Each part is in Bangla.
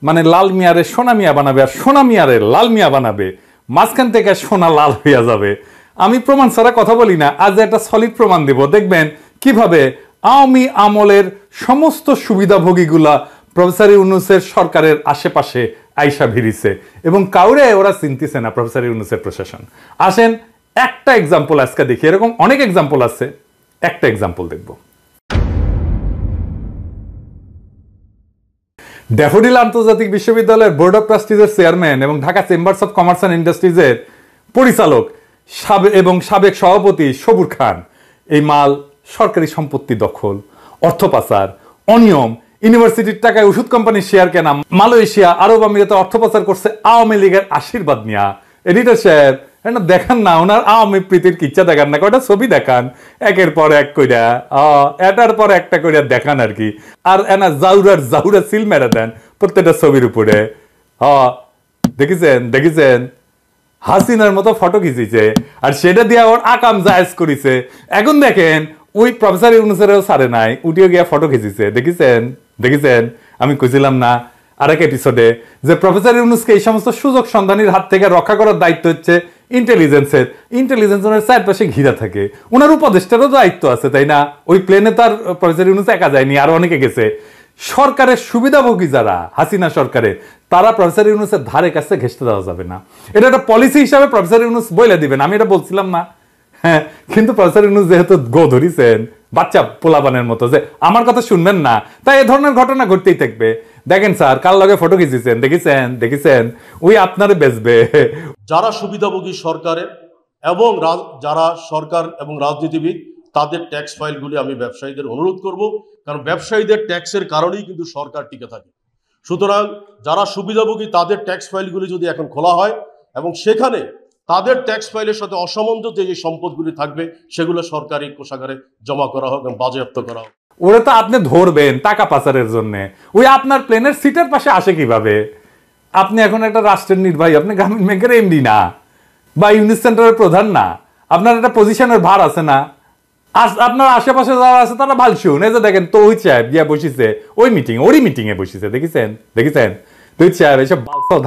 মানে লাল মিয়ারে সোনা মিয়া বানাবে আর সোনা মিয়ারে লাল মিয়া বানাবে, মাঝখান থেকে সোনা লাল হইয়া যাবে। আমি প্রমাণ ছাড়া কথা বলি না, আজ একটা সলিড প্রমাণ দেব। দেখবেন কিভাবে আওয়ামী আমলের সমস্ত সুবিধাভোগীগুলা প্রফেসর ইউনূসের সরকারের আশেপাশে আইসা ভিড়িছে এবং কাউরে ওরা চিনতেছে না প্রফেসর ইউনূসের প্রশাসন। আসেন একটা এক্সাম্পল আজকে দেখি, এরকম অনেক এক্সাম্পল আছে, একটা এক্সাম্পল দেখব। ড্যাফোডিল আন্তর্জাতিক বিশ্ববিদ্যালয়ের বোর্ড অফ ট্রাস্টিজের চেয়ারম্যান এবং Dhaka chambers of commerce and ইন্ডাস্ট্রিজের পরিচালক এবং সাবেক সভাপতি সবুর খান এই মাল সরকারি সম্পত্তি দখল, অর্থ পাচার, অনিয়ম, ইউনিভার্সিটির টাকায় ওষুধ কোম্পানির শেয়ার কেনা, মালয়েশিয়া, আরব আমিরাতে অর্থ পাচার করছে আওয়ামী লীগের আশীর্বাদ নিয়া। এডিটর সাহেব দেখান না, ওনার আওয়ামী প্রীতির কিচ্ছা দেখান না, কয়টা ছবি দেখান একের পর এক কইরা, এটার পর একটা কইরা দেখান আর কি। আর এনা জাউরা সিল মেরে দেন প্রত্যেকটা ছবির উপরে। দেখেছেন হাসিনার মতো ফটো খিচিছে আর সেটা দিয়ে ওর আকাম জায়েজ করিছে। এখন দেখেন ওই প্রফেসর ইউনূসেরও ছাড়ে নাই, উঠিয়ে গিয়া ফটো খিচিছে। দেখেছেন আমি কইছিলাম না আরেক এপিসোডে যে প্রফেসর ইউনূসকে এই সমস্ত সুযোগ সন্ধানীর হাত থেকে রক্ষা করার দায়িত্ব হচ্ছে ইন্টেলিজেন্সের। ইন্টেলিজেন্স ওনার চারপাশে ঘিরা থাকে, ওনার উপদেষ্টারও দায়িত্ব আছে, তাই না? ওই প্লেনে তার প্রফেসর ইউনূস একা যায়নি, আরো অনেকে গেছে। সরকারের সুবিধাভোগী যারা হাসিনা সরকারে, তারা প্রফেসর ইউনূসের ধারে কাছে ঘেঁষতে দেওয়া যাবে না। এটা একটা পলিসি হিসাবে প্রফেসর ইউনূস বলে দিবেন, আমি এটা বলছিলাম না। হ্যাঁ, কিন্তু প্রফেসর ইউনূস যেহেতু গো ধরিছেন বাচ্চা পোলাবানের মতো যে আমার কথা শুনবেন না, তাই এ ধরনের ঘটনা ঘটতেই থাকবে। দেখেন স্যার কার লগে ফটো খিচিছেন, দেখেছেন ওই আপনারে বেচবে। যারা সুবিধাভোগী সরকারের এবং যারা সরকার এবং রাজনীতিবিদ, তাদের ট্যাক্স ফাইলগুলি আমি ব্যবসায়ীদের অনুরোধ করব, কারণ ব্যবসায়ীদের ট্যাক্সের কারণেই কিন্তু সরকার টিকে থাকে। সুতরাং যারা সুবিধাভোগী তাদের ট্যাক্স ফাইলগুলি যদি এখন খোলা হয় এবং সেখানে তাদের ট্যাক্স ফাইলের সাথে অসামঞ্জস্য যে সম্পদগুলি থাকবে সেগুলো সরকারি কোষাগারে জমা করা হোক এবং বাজেয়াপ্ত করা হোক। ওরা তো আপনি ধরবেন টাকা পাচারের জন্য, ওই আপনার প্লেনের সিটের পাশে আসে কিভাবে? আপনি এখন একটা রাষ্ট্রের নির্বাহী, আপনি গ্রামীণ ব্যাংকের এমডি না বা ইউনিট সেন্টারের প্রধান না, আপনার একটা পজিশনের ভার আছে না? আপনার আশেপাশে যারা আছে তারা ভাল শুন। এই যে দেখেন তৌহিদ সাহেব গিয়া বসিছে ওই ওরই মিটিং এ বসিছে, দেখেছেন তৌহিদ সাহেব এইসব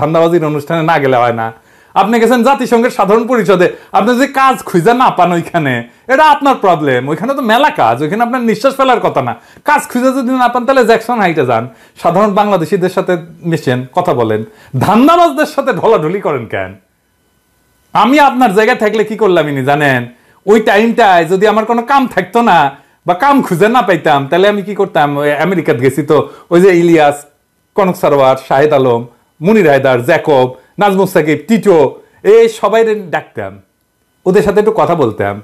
ধান্দাবাজির অনুষ্ঠানে না গেলে হয় না। আপনি গেছেন জাতিসংঘের সাধারণ পরিষদে, আপনি যদি কাজ খুঁজে না পান ওইখানে, এটা আপনার প্রবলেম। ওইখানে তো মেলা কাজ, ওইখানে আপনার নিঃশ্বাস ফেলার কথা না। কাজ খুঁজে যদি না পান তাহলে জ্যাকসন হাইটে যান, সাধারণ বাংলাদেশিদের সাথে মিশেন, কথা বলেন। ধান্দাবাজদের সাথে ঢলাঢলি করেন কেন? আমি আপনার জায়গায় থাকলে কি করলাম ইনি জানেন? ওই টাইমটায় যদি আমার কোনো কাম থাকতো না বা কাম খুঁজে না পাইতাম, তাহলে আমি কি করতাম? আমেরিকাতে গেছি তো, ওই যে ইলিয়াস, কনক সারোয়ার, শাহেদ আলম, মুনির হায়দার, জ্যাকব, নাজমুস সাকিব, টিটো, এই সবাই ডাকতাম, ওদের সাথে একটু কথা বলতাম।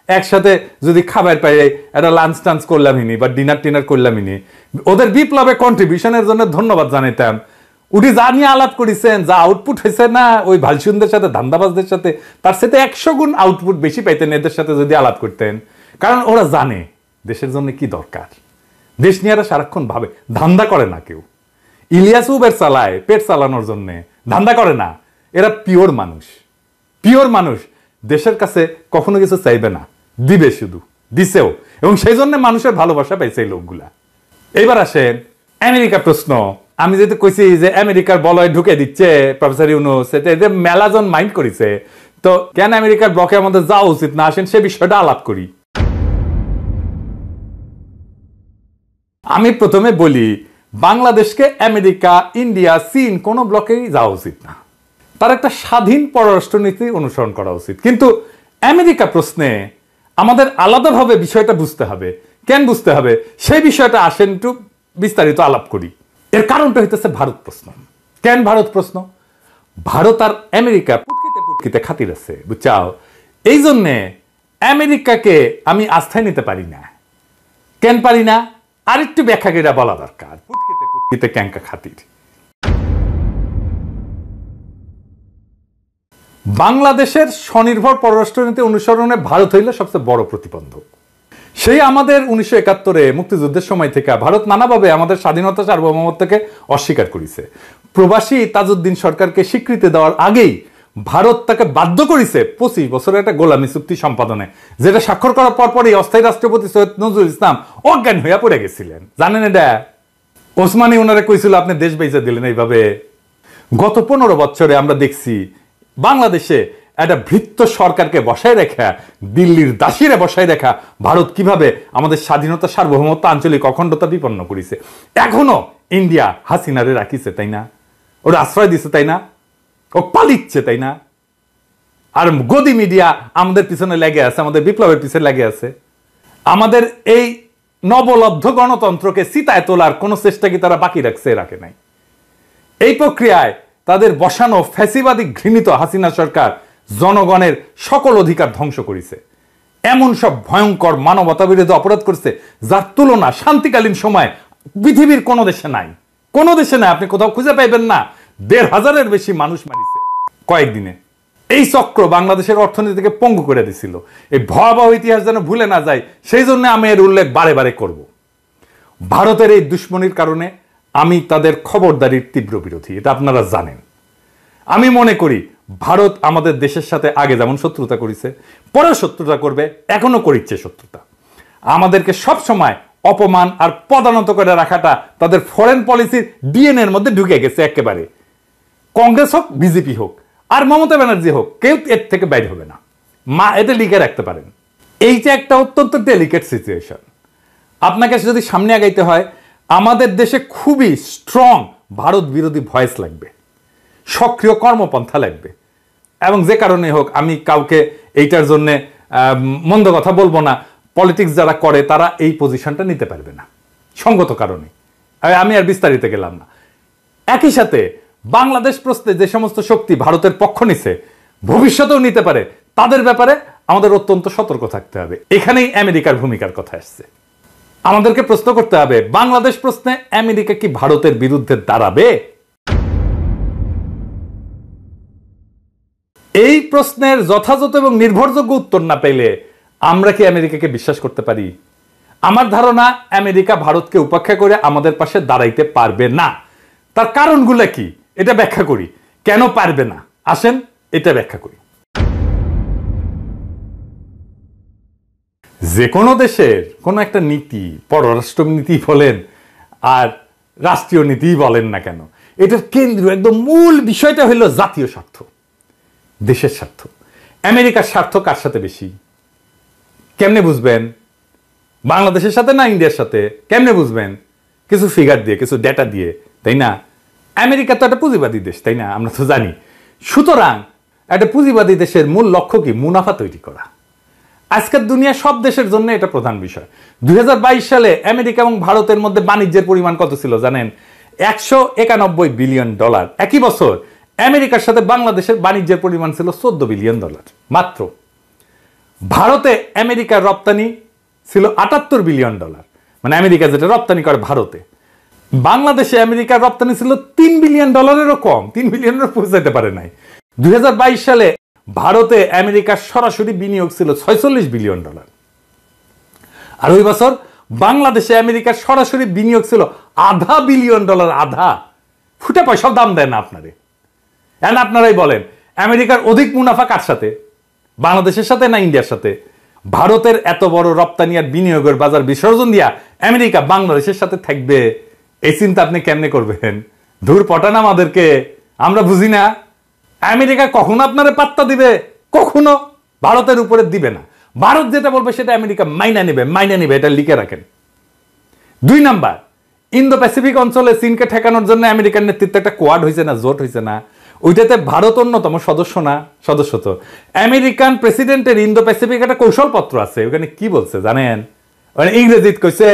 একসাথে যদি খাবার পাই একটা লাঞ্চ টাঞ্চ করলামই বা ডিনার করলামই, ওদের বিপ্লবে কন্ট্রিবিউশনের জন্য ধন্যবাদ জানাইতাম। উনি যা নিয়ে আলাপ করেছেন, যা আউটপুট হয়েছে না ওই ভালসুনদের সাথে, ধান্দাবাজদের সাথে, তার সাথে 100 গুণ আউটপুট বেশি পাইতেন এদের সাথে যদি আলাপ করতেন। কারণ ওরা জানে দেশের জন্য কি দরকার। দেশ নিয়ে এরা সারাক্ষণ ভাবে, ধান্দা করে না কেউ। ইলিয়াস উবের চালায় পেট চালানোর জন্য, ধান্দা করে না। এরা পিওর মানুষ, দেশের কাছে কখনো কিছু চাইবে না, দিবে, শুধু দিছেও, এবং সেই জন্য মানুষের ভালোবাসা পাইছে এই লোকগুলা। এইবার আসেন আমেরিকা প্রশ্ন। আমি যেহেতু কইছি যে আমেরিকার বলয় ঢুকে দিচ্ছে প্রফেসর ইউনূস, এটা মেলাজন মাইন্ড করেছে, তো কেন আমেরিকার ব্লকে আমাদের যাওয়া উচিত না, আসেন সে বিষয়টা আলাপ করি। আমি প্রথমে বলি, বাংলাদেশকে আমেরিকা, ইন্ডিয়া, চীন কোন ব্লকেই যাওয়া উচিত না। তার একটা স্বাধীন পররাষ্ট্রনীতি অনুসরণ করা উচিত। কিন্তু আমেরিকা প্রশ্নে আমাদের আলাদাভাবে বিষয়টা বুঝতে হবে। কেন বুঝতে হবে সেই বিষয়টা আসেন একটু বিস্তারিত আলাপ করি। এর কারণটা হইতেছে ভারত প্রশ্ন। কেন ভারত প্রশ্ন? ভারত আর আমেরিকা পুটকিতে খাতির আছে, বুঝছাও? এই জন্যে আমেরিকাকে আমি আস্থায় নিতে পারি না। কেন পারি না? আর একটু ব্যাখ্যা করে বলা দরকার। পুটকিতে ক্যাঙ্কা খাতির। বাংলাদেশের স্বনির্ভর পররাষ্ট্রনীতি অনুসরণে ভারত হইল সবচেয়ে বড় প্রতিবন্ধক। সেই আমাদের 1971-এ মুক্তিযুদ্ধের সময় থেকে ভারত নানাভাবে আমাদের স্বাধীনতা সার্বভৌমত্বকে অস্বীকার করেছে। প্রবাসী তাজউদ্দিন সরকারকে স্বীকৃতি দেওয়ার আগেই ভারত তাকে বাধ্য করেছে 25 বছরের একটা গোলামী চুক্তি সম্পাদনে, যেটা স্বাক্ষর করার পরপরই অস্থায়ী রাষ্ট্রপতি সৈয়দ নজরুল ইসলাম অজ্ঞান হইয়া পড়ে গেছিলেন। জানেন এটা? ওসমানী ওনারা কইছিল আপনি দেশ বেচে দিলেন এইভাবে। গত 15 বছরে আমরা দেখছি বাংলাদেশে একটা ভৃত্য সরকারকে বসায় রেখা, দিল্লির দাসীরা বসায় রেখা ভারত কিভাবে আমাদের স্বাধীনতা, সার্বভৌমত্ব, আঞ্চলিক অখণ্ডতা বিপন্ন করেছে। এখনো ইন্ডিয়া হাসিনারে রাখিছে, তাই না? ওরা আশ্রয় দিছে, তাই না? ও পালিচ্ছে, তাই না? আর গদি মিডিয়া আমাদের পিছনে লেগে আছে, আমাদের বিপ্লবের পিছনে লেগে আছে। আমাদের এই নবলব্ধ গণতন্ত্রকে চিতায় তোলার কোন চেষ্টা কি তারা বাকি রাখছে? রাখে নাই। এই প্রক্রিয়ায় তাদের বসানো ফ্যাসিবাদী ঘৃণিত হাসিনা সরকার জনগণের সকল অধিকার ধ্বংস করেছে। এমন সব ভয়ঙ্কর মানবতা বিরোধী অপরাধ করছে যার তুলনা শান্তিকালীন সময় পৃথিবীর কোনো দেশে নাই। কোনো দেশে নাই, আপনি কোথাও খুঁজে পাইবেন না। 1,500-এর বেশি মানুষ মারিছে কয়েকদিনে। এই চক্র বাংলাদেশের অর্থনীতিকে পঙ্গু করে দিছিল। এই ভয়াবহ ইতিহাস যেন ভুলে না যায়, সেই জন্য আমি এর উল্লেখ বারে বারে করব। ভারতের এই দুশ্মনির কারণে আমি তাদের খবরদারির তীব্র বিরোধী, এটা আপনারা জানেন। আমি মনে করি ভারত আমাদের দেশের সাথে আগে যেমন শত্রুতা করেছে, পরেও শত্রুতা করবে, এখনো করিচ্ছে শত্রুতা। আমাদেরকে সব সময় অপমান আর পদানত করে রাখাটা তাদের ফরেন পলিসির ডিএনএ এর মধ্যে ঢুকে গেছে একেবারে। কংগ্রেস হোক, বিজেপি হোক, আর মমতা ব্যানার্জি হোক, কেউ এর থেকে বাইরে হবে না। এটা লিখে রাখতে পারেন। এইটা একটা অত্যন্ত ডেলিকেট সিচুয়েশন। আপনাকে যদি সামনে আগাইতে হয়, আমাদের দেশে খুবই স্ট্রং ভারত বিরোধী ভয়েস লাগবে, সক্রিয় কর্মপন্থা লাগবে। এবং যে কারণে হোক, আমি কাউকে এইটার জন্য মন্দ কথা বলবো না। পলিটিক্স যারা করে তারা এই পজিশনটা নিতে পারবে না সঙ্গত কারণে। আমি আর বিস্তারিত গেলাম না। একই সাথে বাংলাদেশ প্রশ্নে যে সমস্ত শক্তি ভারতের পক্ষ নিছে, ভবিষ্যতেও নিতে পারে, তাদের ব্যাপারে আমাদের অত্যন্ত সতর্ক থাকতে হবে। এখানেই আমেরিকার ভূমিকার কথা আসছে। আমাদেরকে প্রশ্ন করতে হবে, বাংলাদেশ প্রশ্নে আমেরিকা কি ভারতের বিরুদ্ধে দাঁড়াবে? এই প্রশ্নের যথাযথ এবং নির্ভরযোগ্য উত্তর না পেলে আমরা কি আমেরিকাকে বিশ্বাস করতে পারি? আমার ধারণা আমেরিকা ভারতকে উপেক্ষা করে আমাদের পাশে দাঁড়াইতে পারবে না। তার কারণগুলো কি এটা ব্যাখ্যা করি। কেন পারবে না আসেন এটা ব্যাখ্যা করি। যে কোনো দেশের কোনো একটা নীতি, পররাষ্ট্র নীতি বলেন আর রাষ্ট্রীয় নীতি বলেন না কেন, এটার কেন্দ্রীয় একদম মূল বিষয়টা হলো জাতীয় স্বার্থ, দেশের স্বার্থ। আমেরিকার স্বার্থ কার সাথে বেশি? কেমনে বুঝবেন? বাংলাদেশের সাথে না ইন্ডিয়ার সাথে? কেমনে বুঝবেন? কিছু ফিগার দিয়ে, কিছু ডেটা দিয়ে, তাই না? আমেরিকা তো একটা পুঁজিবাদী দেশ, তাই না? আমরা তো জানি। সুতরাং একটা পুঁজিবাদী দেশের মূল লক্ষ্য কি? মুনাফা তৈরি করা। আজকের দুনিয়া সব দেশের জন্য এটা প্রধান বিষয়। 2022 সালে আমেরিকা এবং ভারতের মধ্যে বাণিজ্যের পরিমাণ কত ছিল জানেন? $191 বিলিয়ন। একই বছর আমেরিকার সাথে বাংলাদেশের বাণিজ্যের পরিমাণ ছিল $14 বিলিয়ন মাত্র। ভারতে আমেরিকার রপ্তানি ছিল $78 বিলিয়ন, মানে আমেরিকা যেটা রপ্তানি করে ভারতে। বাংলাদেশে আমেরিকার রপ্তানি ছিল $3 বিলিয়ন কম, 3 বিলিয়নের পৌঁছাতে পারে নাই। 2022 সালে ভারতে আমেরিকার সরাসরি বিনিয়োগ ছিল $46 বিলিয়ন। আর ওই বছর বাংলাদেশে আমেরিকার সরাসরি বিনিয়োগ ছিল $0.5 বিলিয়ন। আধা ফুটা পয়সাও দাম দেয় না আপনারে। এখন আপনারাই বলেন, আমেরিকার অধিক মুনাফা কার সাথে? বাংলাদেশের সাথে না ইন্ডিয়ার সাথে? ভারতের এত বড় রপ্তানি আর বিনিয়োগের বাজার বিসর্জন দিয়া আমেরিকা বাংলাদেশের সাথে থাকবে, এই চিন্তা আপনি কেমনে করবেন? ধুর পটান আমাদেরকে, আমরা বুঝি না। আমেরিকা কখনো আপনারে পাত্তা দিবে? কখনো ভারতের উপরে দিবে না। ভারত যেটা বলবে সেটা আমেরিকা মাইনা নেবে, এটা লিখে রাখেন। 2 নাম্বার, ইন্দো প্যাসিফিক অঞ্চলে চীনকে ঠেকানোর জন্য আমেরিকার নেতৃত্বে একটা কোয়াড হয়েছে না, জোট হয়েছে না? ওইটাতে ভারত অন্যতম সদস্য না? সদস্য তো। আমেরিকান প্রেসিডেন্টের ইন্দো প্যাসিফিক একটা কৌশলপত্র আছে, ওখানে কি বলছে জানেন? ইংরেজিতে কইছে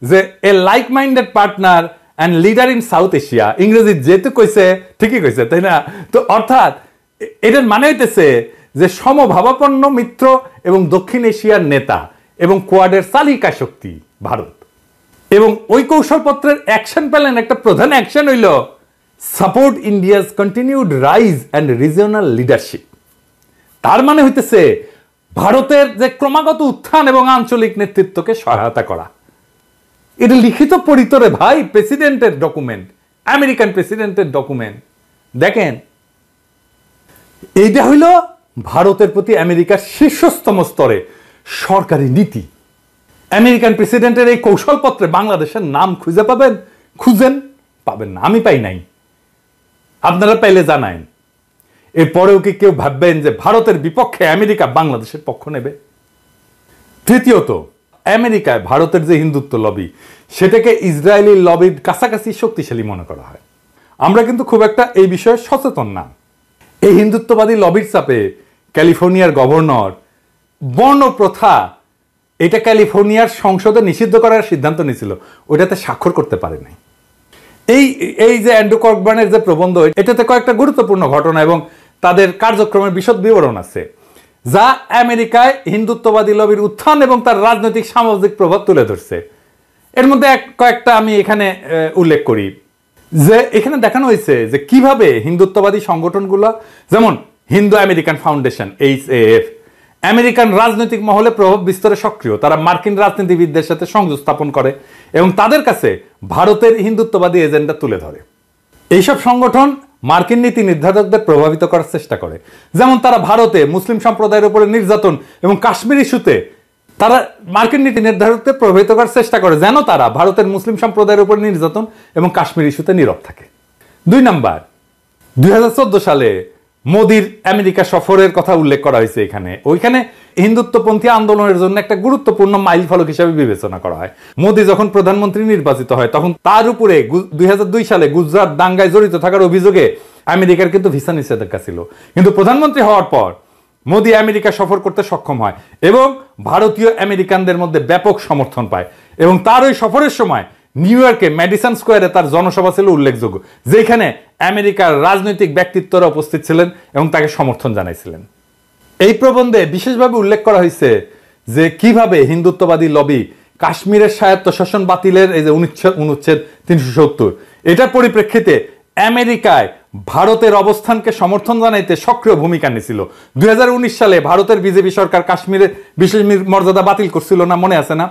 যে a like minded partner and leader in South Asia. ইংরেজি যেহেতু কইছে ঠিকই কইছে, তাই না? তো অর্থাৎ এটার মানে হইতেছে যে সমভাবাপন্ন মিত্র এবং দক্ষিণ এশিয়ার নেতা এবং কোয়াডের চালিকা শক্তি ভারত। এবং ওই কৌশলপত্রের অ্যাকশন প্ল্যান, একটা প্রধান অ্যাকশন হইল support India's continued rise and regional leadership. তার মানে হইতেছে ভারতের যে ক্রমাগত উত্থান এবং আঞ্চলিক নেতৃত্বকে সহায়তা করা। এটা লিখিত পরিতরে ভাই, প্রেসিডেন্টের ডকুমেন্ট, আমেরিকান প্রেসিডেন্টের ডকুমেন্ট। দেখেন, এইটা হইল ভারতের প্রতি আমেরিকার শীর্ষস্তম স্তরে সরকারি নীতি। আমেরিকান প্রেসিডেন্টের এই কৌশলপত্রে বাংলাদেশের নাম খুঁজে পাবেন খুঁজেন, পাবেন না। আমি পাই নাই, আপনারা পাইলে জানায়েন। এরপরেও কি কেউ ভাববেন যে ভারতের বিপক্ষে আমেরিকা বাংলাদেশের পক্ষ নেবে? তৃতীয়ত, আমেরিকায় ভারতের যে হিন্দুত্ব লবি, সেটাকে ইসরায়েলি লবির কাছাকাছি শক্তিশালী মনে করা হয়। আমরা কিন্তু খুব একটা এই বিষয়ে সচেতন না। এই হিন্দুত্ববাদী লবির চাপে ক্যালিফোর্নিয়ার গভর্নর বর্ণ প্রথা এটা ক্যালিফোর্নিয়ার সংসদে নিষিদ্ধ করার সিদ্ধান্ত নিয়েছিল, ওইটাতে স্বাক্ষর করতে পারে নাই। এই যে অ্যান্ড্রু ককবার্নের যে প্রবন্ধ, এটাতে কয়েকটা গুরুত্বপূর্ণ ঘটনা এবং তাদের কার্যক্রমের বিশদ বিবরণ আছে, যা আমেরিকায় হিন্দুত্ববাদী লবির উত্থান এবং তার রাজনৈতিক সামাজিক প্রভাব তুলে ধরছে। এর মধ্যে কয়েকটা আমি এখানে উল্লেখ করি। যে এখানে দেখানো হয়েছে যে কিভাবে হিন্দুত্ববাদী সংগঠনগুলো, যেমন Hindu American foundation HAF, American রাজনৈতিক মহলে প্রভাব বিস্তারে সক্রিয়। তারা মার্কিন রাজনীতিবিদদের সাথে সংযোগ স্থাপন করে এবং তাদের কাছে ভারতের হিন্দুত্ববাদী এজেন্ডা তুলে ধরে। এইসব সংগঠন মার্কিন নীতি নির্ধারকদের প্রভাবিত করার চেষ্টা করে। যেমন তারা ভারতে মুসলিম সম্প্রদায়ের উপরে নির্যাতন এবং কাশ্মীর ইস্যুতে তারা মার্কিন নীতি নির্ধারকদের প্রভাবিত করার চেষ্টা করে যেন তারা ভারতের মুসলিম সম্প্রদায়ের উপর নির্যাতন এবং কাশ্মীর ইস্যুতে নীরব থাকে। 2 নাম্বার, 2014 সালে মোদির আমেরিকা সফরের কথা উল্লেখ করা হয়েছে এখানে। ওইখানে হিন্দুত্বপন্থী আন্দোলনের জন্য একটা গুরুত্বপূর্ণ মাইল ফলক হিসেবে বিবেচনা করা হয়। মোদি যখন প্রধানমন্ত্রী নির্বাচিত হয় তখন তার উপরে 2002 সালে গুজরাট দাঙ্গায় জড়িত থাকার অভিযোগে আমেরিকার কিন্তু ভিসা নিষেধাজ্ঞা ছিল। কিন্তু প্রধানমন্ত্রী হওয়ার পর মোদি আমেরিকা সফর করতে সক্ষম হয় এবং ভারতীয় আমেরিকানদের মধ্যে ব্যাপক সমর্থন পায়। এবং তার ওই সফরের সময় নিউ ইয়র্কে ম্যাডিসন স্কোয়ারে তার জনসভা ছিল উল্লেখযোগ্য, যেখানে আমেরিকার রাজনৈতিক ব্যক্তিত্বরা উপস্থিত ছিলেন এবং তাকে সমর্থন জানাইছিলেন। এই প্রবন্ধে বিশেষভাবে উল্লেখ করা হয়েছে যে কিভাবে হিন্দুত্ববাদী লবি কাশ্মীরের স্বায়ত্তশাসন বাতিলের এই যে অনুচ্ছেদ 370, এটার পরিপ্রেক্ষিতে আমেরিকায় ভারতের অবস্থানকে সমর্থন জানাইতে সক্রিয় ভূমিকা নিয়েছিল। 2019 সালে ভারতের বিজেপি সরকার কাশ্মীরের বিশেষ মর্যাদা বাতিল করছিল না, মনে আছে না?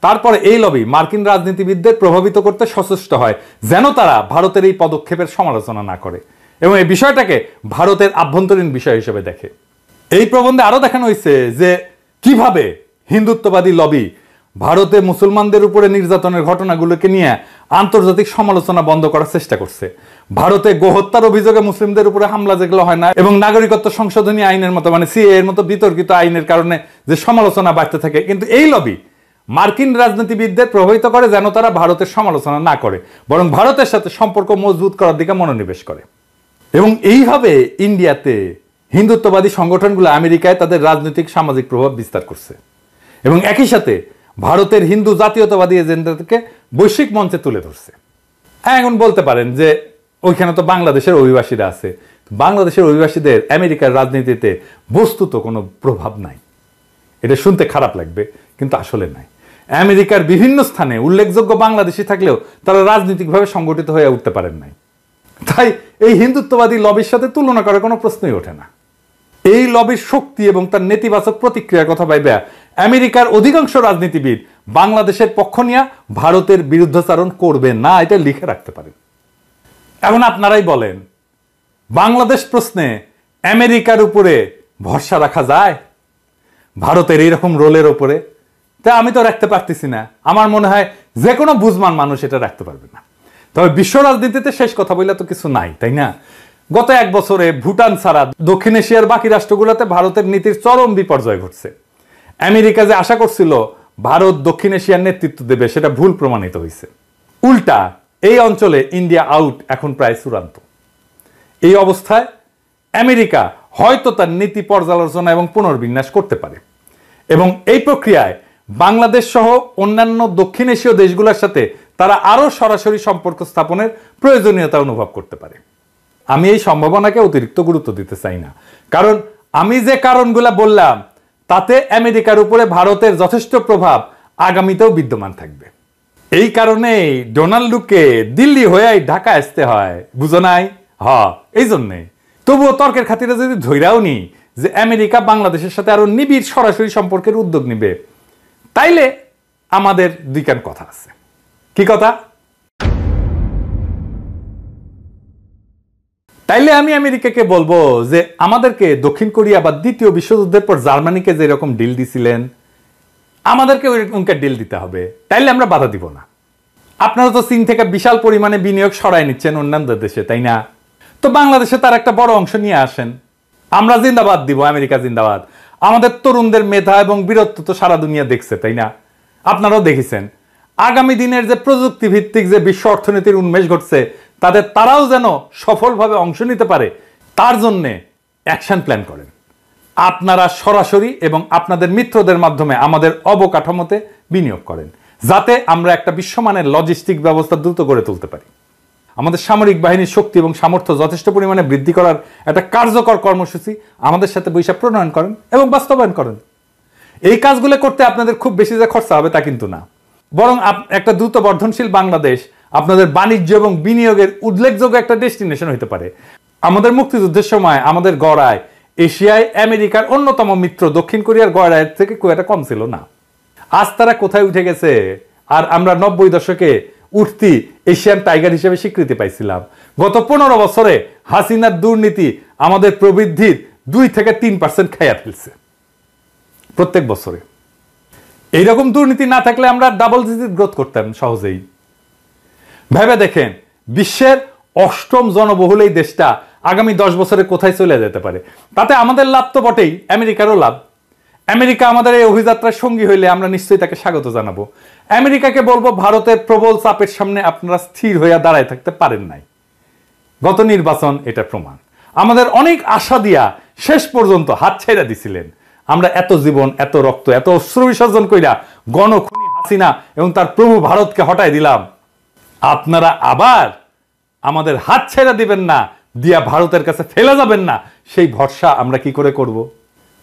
তারপরে এই লবি মার্কিন রাজনীতিবিদদের প্রভাবিত করতে সচেষ্ট হয় যেন তারা ভারতের এই পদক্ষেপের সমালোচনা না করে এবং এই বিষয়টাকে ভারতের আভ্যন্তরীণ বিষয় হিসেবে দেখে। এই প্রবন্ধে আরো দেখানো হয়েছে যে কিভাবে হিন্দুত্ববাদী লবি ভারতে মুসলমানদের উপরে নির্যাতনের ঘটনাগুলোকে নিয়ে আন্তর্জাতিক সমালোচনা বন্ধ করার চেষ্টা করছে। ভারতে গোহত্যার অভিযোগে মুসলিমদের উপরে হামলা যেগুলো হয় না এবং নাগরিকত্ব সংশোধনী আইনের মতো মানে CAA এর মতো বিতর্কিত আইনের কারণে যে সমালোচনা বাড়তে থাকে, কিন্তু এই লবি মার্কিন রাজনীতিবিদদের প্রভাবিত করে যেন তারা ভারতের সমালোচনা না করে, বরং ভারতের সাথে সম্পর্ক মজবুত করার দিকে মনোনিবেশ করে। এবং এইভাবে ইন্ডিয়াতে হিন্দুত্ববাদী সংগঠনগুলো আমেরিকায় তাদের রাজনৈতিক সামাজিক প্রভাব বিস্তার করছে এবং একই সাথে ভারতের হিন্দু জাতীয়তাবাদী এজেন্ডাকে বৈশ্বিক মঞ্চে তুলে ধরছে। এখন বলতে পারেন যে ওইখানে তো বাংলাদেশের অভিবাসীরা আছে। বাংলাদেশের অভিবাসীদের আমেরিকার রাজনীতিতে বস্তুত কোনো প্রভাব নাই। এটা শুনতে খারাপ লাগবে, কিন্তু আসলে নাই। আমেরিকার বিভিন্ন স্থানে উল্লেখযোগ্য বাংলাদেশি থাকলেও তারা রাজনৈতিকভাবে সংগঠিত হয়ে উঠতে পারেন নাই। তাই এই হিন্দুত্ববাদী লবির সাথে তুলনা করার কোনো প্রশ্নই ওঠে না। এই লবির শক্তি এবং তার নেতিবাচক প্রতিক্রিয়ার কথা ভাইবা আমেরিকার অধিকাংশ রাজনীতিবিদ বাংলাদেশের পক্ষ নিয়ে ভারতের বিরুদ্ধাচারণ করবে না, এটা লিখে রাখতে পারেন। এখন আপনারাই বলেন, বাংলাদেশ প্রশ্নে আমেরিকার উপরে ভরসা রাখা যায় ভারতের এইরকম রোলের উপরে? তা আমি তো রাখতে পারতেছি না। আমার মনে হয় যে কোনো বুঝমান মানুষ এটা রাখতে পারবে না। তবে বিশ্ব রাজনীতিতে শেষ কথা বললে তো কিছু নাই, তাই না? গত 1 বছরে ভুটান ছাড়া দক্ষিণ এশিয়ার বাকি রাষ্ট্রগুলোতে ভারতের নীতির চরম বিপর্যয় ঘটছে। আমেরিকা যে আশা করছিল ভারত দক্ষিণ এশিয়ার নেতৃত্ব দেবে, সেটা ভুল প্রমাণিত হয়েছে। উল্টা এই অঞ্চলে ইন্ডিয়া আউট এখন প্রায় চূড়ান্ত। এই অবস্থায় আমেরিকা হয়তো তার নীতি পর্যালোচনা এবং পুনর্বিন্যাস করতে পারে এবং এই প্রক্রিয়ায় বাংলাদেশ সহ অন্যান্য দক্ষিণ এশীয় দেশগুলোর সাথে তারা আরো সরাসরি সম্পর্ক স্থাপনের প্রয়োজনীয়তা অনুভব করতে পারে। আমি এই সম্ভাবনাকে অতিরিক্ত গুরুত্ব দিতে চাই না, কারণ আমি যে কারণগুলো বললাম তাতে আমেরিকার উপরে ভারতের যথেষ্ট প্রভাব আগামীতেও বিদ্যমান থাকবে। এই কারণেই ডোনাল্ডকে দিল্লি হয়ে ঢাকা আসতে হয়, বুঝো নাই? এই জন্যে। তবুও তর্কের খাতিরে যদি ধৈরাও নি যে আমেরিকা বাংলাদেশের সাথে আরো নিবিড় সরাসরি সম্পর্কের উদ্যোগ নিবে, তাইলে আমাদের দুইখান কথা আছে। কি কথা? তাইলে আমি আমেরিকাকে বলবো যে আমাদেরকে দক্ষিণ কোরিয়া বা দ্বিতীয় বিশ্বযুদ্ধের পর জার্মানিকে যেরকম ডিল দিছিলেন, আমাদেরকে ওইরকম ডিল দিতে হবে, তাইলে আমরা বাধা দিব না। আপনারা তো চীন থেকে বিশাল পরিমাণে বিনিয়োগ সরাই নিচ্ছেন অন্যান্য দেশে, তাই না? তো বাংলাদেশে তার একটা বড় অংশ নিয়ে আসেন। আমরা জিন্দাবাদ দিব, আমেরিকা জিন্দাবাদ। আমাদের তরুণদের মেধা এবং বীরত্ব তো সারা দুনিয়া দেখছে, তাই না? আপনারাও দেখেছেন। আগামী দিনের যে প্রযুক্তি ভিত্তিক যে বিশ্ব অর্থনীতির উন্মেষ ঘটছে, তারাও যেন সফলভাবে অংশ নিতে পারে, তার জন্যে অ্যাকশন প্ল্যান করেন। আপনারা সরাসরি এবং আপনাদের মিত্রদের মাধ্যমে আমাদের অবকাঠামোতে বিনিয়োগ করেন, যাতে আমরা একটা বিশ্বমানের লজিস্টিক ব্যবস্থা দ্রুত গড়ে তুলতে পারি। আমাদের সামরিক বাহিনীর শক্তি এবং সামর্থ্য যথেষ্ট পরিমাণে বৃদ্ধি করার একটা কার্যকর কর্মসূচি আমাদের সাথে বৈশাখ প্রণয়ন করেন এবং বাস্তবায়ন করেন। এই কাজগুলো করতে আপনাদের খুব বেশি যে খরচা হবে তা কিন্তু না, বরং একটা দ্রুত বর্ধনশীল বাংলাদেশ আপনাদের বাণিজ্য এবং বিনিয়োগের উল্লেখযোগ্য একটা ডেস্টিনেশন হতে পারে। আমাদের মুক্তিযুদ্ধের সময় আমাদের গড়ায় এশিয়ায় আমেরিকার অন্যতম মিত্র দক্ষিণ কোরিয়ার গড়ায়ের থেকে খুব একটা কম ছিল না। আজ তারা কোথায় উঠে গেছে, আর আমরা 90 দশকে উঠতি এশিয়ান টাইগার হিসেবে স্বীকৃতি পাইছিলাম। গত 15 বছরে হাসিনার দুর্নীতি আমাদের প্রবৃদ্ধির 2 থেকে 3% খাইয়া ফেলছে প্রত্যেক বছরে। এইরকম দুর্নীতি না থাকলে আমরা ডাবল ডিজিট গ্রোথ করতাম সহজেই। ভেবে দেখেন, বিশ্বের 8ম জনবহুল এই দেশটা আগামী 10 বছরে কোথায় চলে যেতে পারে। তাতে আমাদের লাভ তো বটেই, আমেরিকারও লাভ। আমেরিকা আমাদের এই অভিযাত্রার সঙ্গী হইলে আমরা নিশ্চয়ই তাকে স্বাগত জানাবো। আমেরিকাকে বলবো, ভারতের প্রবল চাপের সামনে আপনারা স্থির হইয়া দাঁড়ায় থাকতে পারেন নাই। গত নির্বাচন এটা প্রমাণ। আমাদের অনেক আশা দিয়া শেষ পর্যন্ত হাত ছেড়ে দিছিলেন। আমরা এত জীবন, এত রক্ত, এত অশ্রু বিসর্জন কইরা গণখুনি হাসিনা এবং তার প্রভু ভারতকে হটাই দিলাম। আপনারা আবার আমাদের হাত ছেড়ে দিবেন না, দিয়া ভারতের কাছে ফেলে যাবেন না, সেই ভরসা আমরা কি করে করব?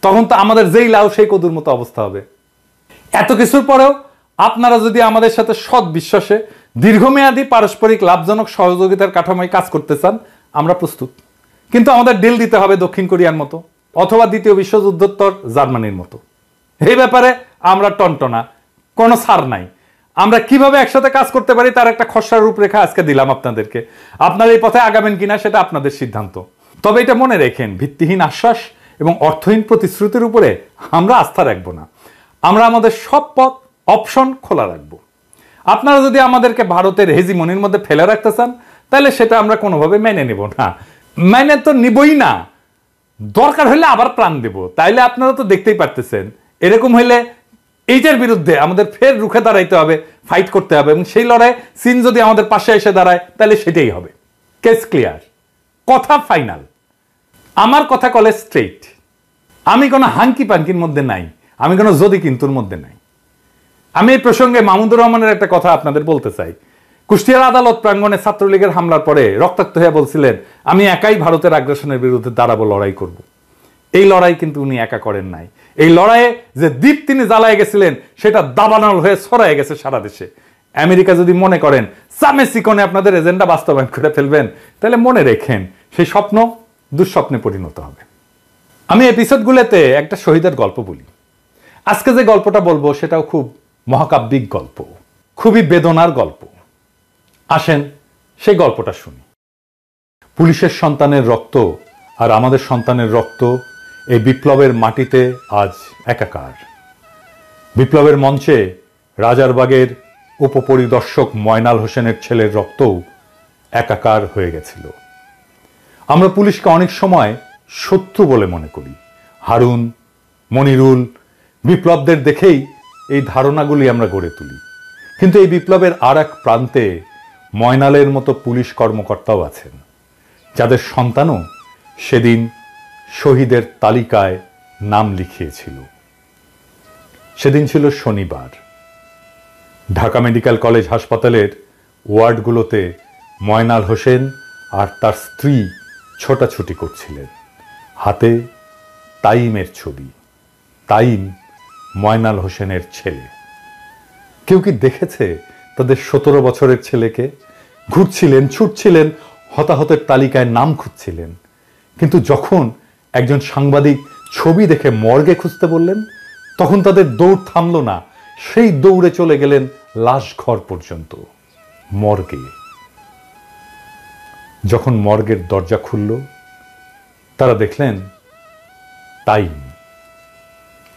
তখন তো আমাদের যেই লাউ সেই কদুর মতো অবস্থা হবে। এত কিছুর পরেও আপনারা যদি আমাদের সাথে সৎ বিশ্বাসে দীর্ঘমেয়াদী পারস্পরিক লাভজনক সহযোগিতার কাঠামোয় কাজ করতে চান, আমরা প্রস্তুত। কিন্তু আমাদের ডিল দিতে হবে দক্ষিণ কোরিয়ার মতো, অথবা দ্বিতীয় বিশ্বযুদ্ধোত্তর জার্মানির মতো। এই ব্যাপারে আমরা টনটনা, কোনো ছাড় নাই। আমরা কিভাবে একসাথে কাজ করতে পারি তার একটা খসড়া রূপরেখা আজকে দিলাম আপনাদেরকে। আপনারা এই পথে আগাবেন কিনা সেটা আপনাদের সিদ্ধান্ত। তবে এটা মনে রেখেন, ভিত্তিহীন আশ্বাস এবং অর্থহীন প্রতিশ্রুতির উপরে আমরা আস্থা রাখবো না। আমরা আমাদের সব পথ অপশন খোলা রাখবো। আপনারা যদি আমাদেরকে ভারতের হেজিমনির মধ্যে ফেলে রাখতে চান, তাহলে সেটা আমরা কোনোভাবে মেনে নেব না। মেনে তো নিবই না, দরকার হলে আবার প্রাণ দেব। তাইলে আপনারা তো দেখতেই পারতেছেন, এরকম হইলে এইটার বিরুদ্ধে আমাদের ফের রুখে দাঁড়াইতে হবে, ফাইট করতে হবে। এবং সেই লড়াইয়ে চীন যদি আমাদের পাশে এসে দাঁড়ায়, তাহলে সেটাই হবে। কেস ক্লিয়ার, কথা ফাইনাল। আমার কথা কলে স্ট্রেইট। আমি কোনো হাঙ্কি পাঙ্কির মধ্যে নাই, আমি কোনো যদি কিন্তুর মধ্যে নাই। আমি এই প্রসঙ্গে মাহমুদুর রহমানের একটা কথা আপনাদের বলতে চাই। কুষ্টিয়ার আদালত প্রাঙ্গণে ছাত্রলীগের হামলার পরে রক্তাক্ত হয়ে বলছিলেন, আমি একাই ভারতের আগ্রাসনের বিরুদ্ধে দাঁড়াবো, লড়াই করব। এই লড়াই কিন্তু উনি একা করেন নাই। এই লড়াইয়ে যে দ্বীপ তিনি জ্বালায় গেছিলেন, সেটা দাবানল হয়ে ছড়ায় গেছে সারা দেশে। আমেরিকা যদি মনে করেন সামে সিকনে আপনাদের এজেন্ডা বাস্তবায়ন করে ফেলবেন, তাহলে মনে রেখেন সেই স্বপ্ন দুঃস্বপ্নে পরিণত হবে। আমি এপিসোডগুলোতে একটা শহীদের গল্প বলি। আজকে যে গল্পটা বলবো সেটাও খুব মহাকাব্যিক গল্প, খুবই বেদনার গল্প। আসেন সেই গল্পটা শুনি। পুলিশের সন্তানের রক্ত আর আমাদের সন্তানের রক্ত এই বিপ্লবের মাটিতে আজ একাকার। বিপ্লবের মঞ্চে রাজারবাগের উপপরিদর্শক ময়নাল হোসেনের ছেলের রক্তও একাকার হয়ে গেছিল। আমরা পুলিশকে অনেক সময় শত্রু বলে মনে করি। হারুন, মনিরুল, বিপ্লবদের দেখেই এই ধারণাগুলি আমরা গড়ে তুলি। কিন্তু এই বিপ্লবের আর এক প্রান্তে ময়নালের মতো পুলিশ কর্মকর্তাও আছেন, যাদের সন্তানও সেদিন শহীদের তালিকায় নাম লিখিয়েছিল। সেদিন ছিল শনিবার। ঢাকা মেডিকেল কলেজ হাসপাতালের ওয়ার্ডগুলোতে ময়নাল হোসেন আর তার স্ত্রী ছোটাছুটি করছিলেন। হাতে তাইমের ছবি। তাইম ময়নাল হোসেনের ছেলে। কেউ কি দেখেছে তাদের 17 বছরের ছেলেকে? ঘুরছিলেন, ছুটছিলেন, হতাহতের তালিকায় নাম খুঁজছিলেন। কিন্তু যখন একজন সাংবাদিক ছবি দেখে মর্গে খুঁজতে বললেন, তখন তাদের দৌড় থামল না। সেই দৌড়ে চলে গেলেন লাশ ঘর পর্যন্ত, মর্গে। যখন মর্গের দরজা খুলল, তারা দেখলেন তাইম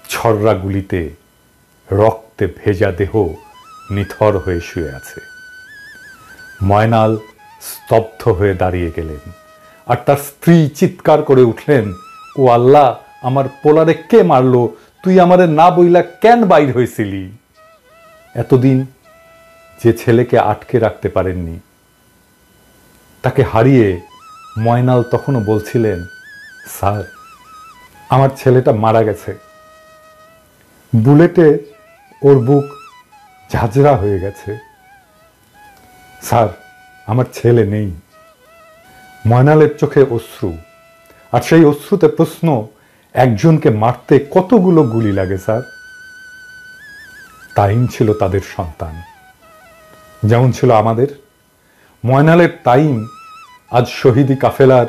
ছররা গুলিতে রক্তে ভেজা দেহ নিথর হয়ে শুয়ে আছে। ময়নাল স্তব্ধ হয়ে দাঁড়িয়ে গেলেন, আর তার স্ত্রী চিৎকার করে উঠলেন, ও আল্লাহ, আমার পোলারে কে মারলো? তুই আমারে না বইলা কেন বাইর হয়েছিলি? এতদিন যে ছেলেকে আটকে রাখতে পারেননি, তাকে হারিয়ে ময়নাল তখনও বলছিলেন, স্যার, আমার ছেলেটা মারা গেছে, বুলেটে ওর বুক ঝাঁঝরা হয়ে গেছে, স্যার, আমার ছেলে নেই। ময়নালের চোখে অশ্রু, আর সেই অশ্রুতে প্রশ্ন, একজনকে মারতে কতগুলো গুলি লাগে স্যার? তাইম ছিল তাদের সন্তান, যেমন ছিল আমাদের। ময়নালের তাইম আজ শহীদি কাফেলার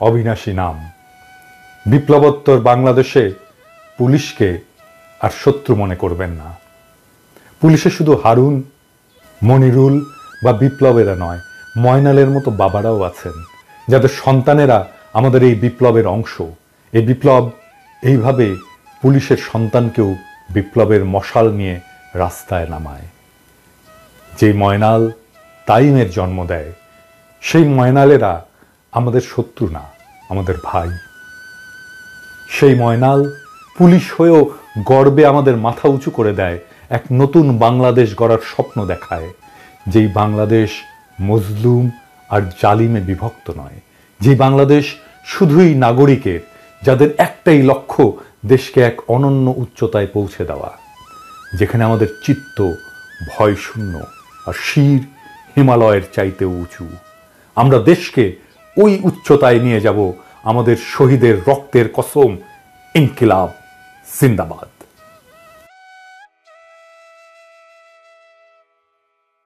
অবিনাশী নাম। বিপ্লবোত্তর বাংলাদেশে পুলিশকে আর শত্রু মনে করবেন না। পুলিশে শুধু হারুন, মনিরুল বা বিপ্লবেরা নয়, ময়নালের মতো বাবারাও আছেন, যাদের সন্তানেরা আমাদের এই বিপ্লবের অংশ। এই বিপ্লব এইভাবে পুলিশের সন্তানকেও বিপ্লবের মশাল নিয়ে রাস্তায় নামায়। যেই ময়নাল তাইমের জন্ম দেয়, সেই ময়নালেরা আমাদের শত্রু না, আমাদের ভাই। সেই ময়নাল পুলিশ হয়েও গর্বে আমাদের মাথা উঁচু করে দেয়, এক নতুন বাংলাদেশ গড়ার স্বপ্ন দেখায়, যেই বাংলাদেশ মজলুম আর জালিমে বিভক্ত নয়, যেই বাংলাদেশ শুধুই নাগরিকের, যাদের একটাই লক্ষ্য দেশকে এক অনন্য উচ্চতায় পৌঁছে দেওয়া, যেখানে আমাদের চিত্ত ভয়শূন্য আর শির হিমালয়ের চাইতেও উঁচু। আমরা দেশকে ওই উচ্চতায় নিয়ে যাব আমাদের শহীদের রক্তের কসম। ইনকিলাব জিন্দাবাদ।